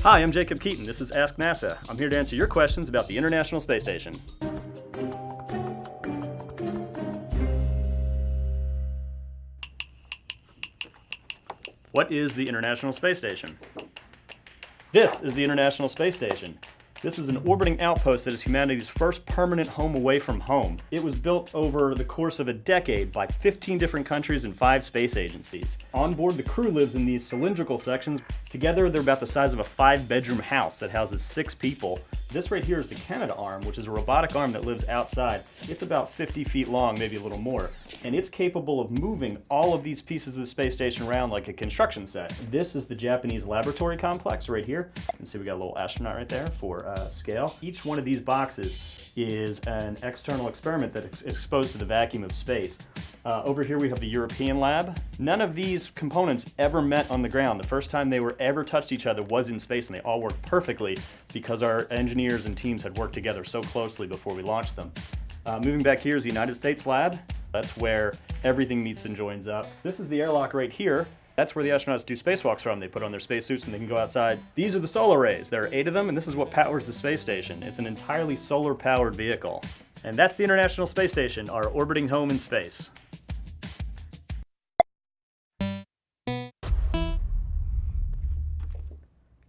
Hi, I'm Jacob Keaton. This is Ask NASA. I'm here to answer your questions about the International Space Station. What is the International Space Station? This is the International Space Station. This is an orbiting outpost that is humanity's first permanent home away from home. It was built over the course of a decade by 15 different countries and 5 space agencies. On board, the crew lives in these cylindrical sections. Together, they're about the size of a 5-bedroom house that houses 6 people. This right here is the Canada arm, which is a robotic arm that lives outside. It's about 50 feet long, maybe a little more, and it's capable of moving all of these pieces of the space station around like a construction set. This is the Japanese laboratory complex right here. You can see we got a little astronaut right there for scale. Each one of these boxes is an external experiment that is exposed to the vacuum of space. Over here we have the European lab. None of these components ever met on the ground. The first time they were ever touched each other was in space, and they all worked perfectly because our engineers and teams had worked together so closely before we launched them. Moving back here is the United States lab. That's where everything meets and joins up. This is the airlock right here. That's where the astronauts do spacewalks from. They put on their spacesuits and they can go outside. These are the solar arrays. There are 8 of them, and this is what powers the space station. It's an entirely solar-powered vehicle. And that's the International Space Station, our orbiting home in space.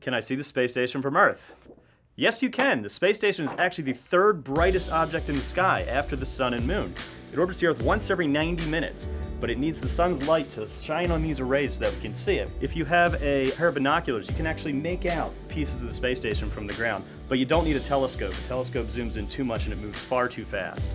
Can I see the space station from Earth? Yes, you can. The space station is actually the 3rd brightest object in the sky after the sun and moon. It orbits the Earth once every 90 minutes, but it needs the sun's light to shine on these arrays so that we can see it. If you have a pair of binoculars, you can actually make out pieces of the space station from the ground, but you don't need a telescope. The telescope zooms in too much and it moves far too fast.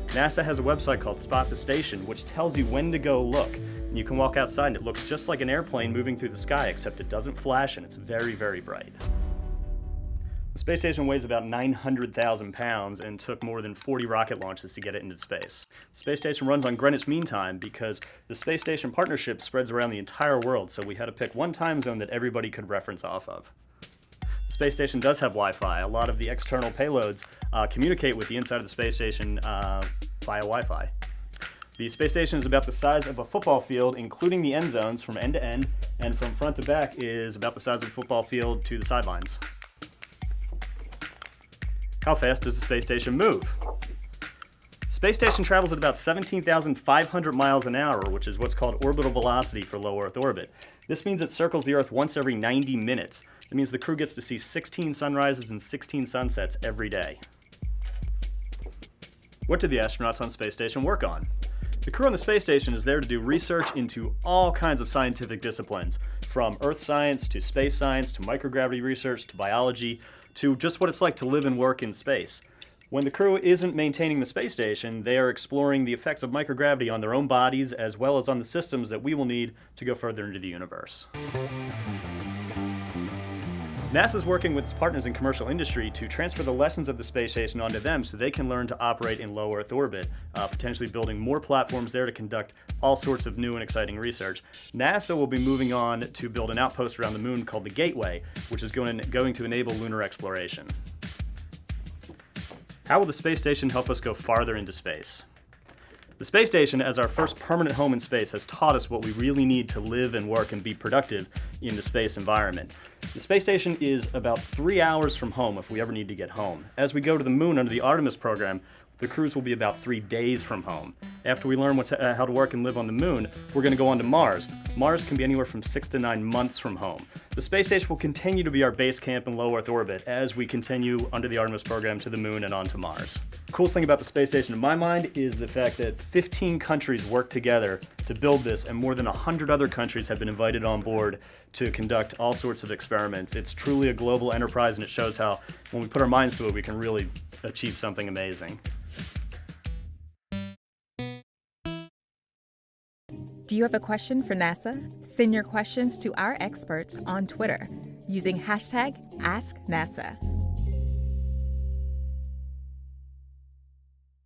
NASA has a website called Spot the Station, which tells you when to go look. And you can walk outside and it looks just like an airplane moving through the sky, except it doesn't flash and it's very, very bright. The space station weighs about 900,000 pounds and took more than 40 rocket launches to get it into space. The space station runs on Greenwich Mean Time because the space station partnership spreads around the entire world, so we had to pick one time zone that everybody could reference off of. The space station does have Wi-Fi. A lot of the external payloads communicate with the inside of the space station via Wi-Fi. The space station is about the size of a football field, including the end zones from end to end, and from front to back is about the size of a football field to the sidelines. How fast does the space station move? Space station travels at about 17,500 miles an hour, which is what's called orbital velocity for low Earth orbit. This means it circles the Earth once every 90 minutes. It means the crew gets to see 16 sunrises and 16 sunsets every day. What do the astronauts on space station work on? The crew on the space station is there to do research into all kinds of scientific disciplines, from earth science to space science to microgravity research to biology to just what it's like to live and work in space. When the crew isn't maintaining the space station, they are exploring the effects of microgravity on their own bodies as well as on the systems that we will need to go further into the universe. NASA is working with its partners in commercial industry to transfer the lessons of the space station onto them so they can learn to operate in low Earth orbit, potentially building more platforms there to conduct all sorts of new and exciting research. NASA will be moving on to build an outpost around the moon called the Gateway, which is going to enable lunar exploration. How will the space station help us go farther into space? The space station, as our first permanent home in space, has taught us what we really need to live and work and be productive in the space environment. The space station is about 3 hours from home if we ever need to get home. As we go to the moon under the Artemis program, the cruise will be about 3 days from home. After we learn how to work and live on the moon, we're going to go on to Mars. Mars can be anywhere from 6 to 9 months from home. The space station will continue to be our base camp in low Earth orbit as we continue under the Artemis program to the moon and on to Mars. The coolest thing about the space station in my mind is the fact that 15 countries worked together to build this, and more than 100 other countries have been invited on board to conduct all sorts of experiments. It's truly a global enterprise, and it shows how when we put our minds to it, we can really achieve something amazing. Do you have a question for NASA? Send your questions to our experts on Twitter using #AskNASA.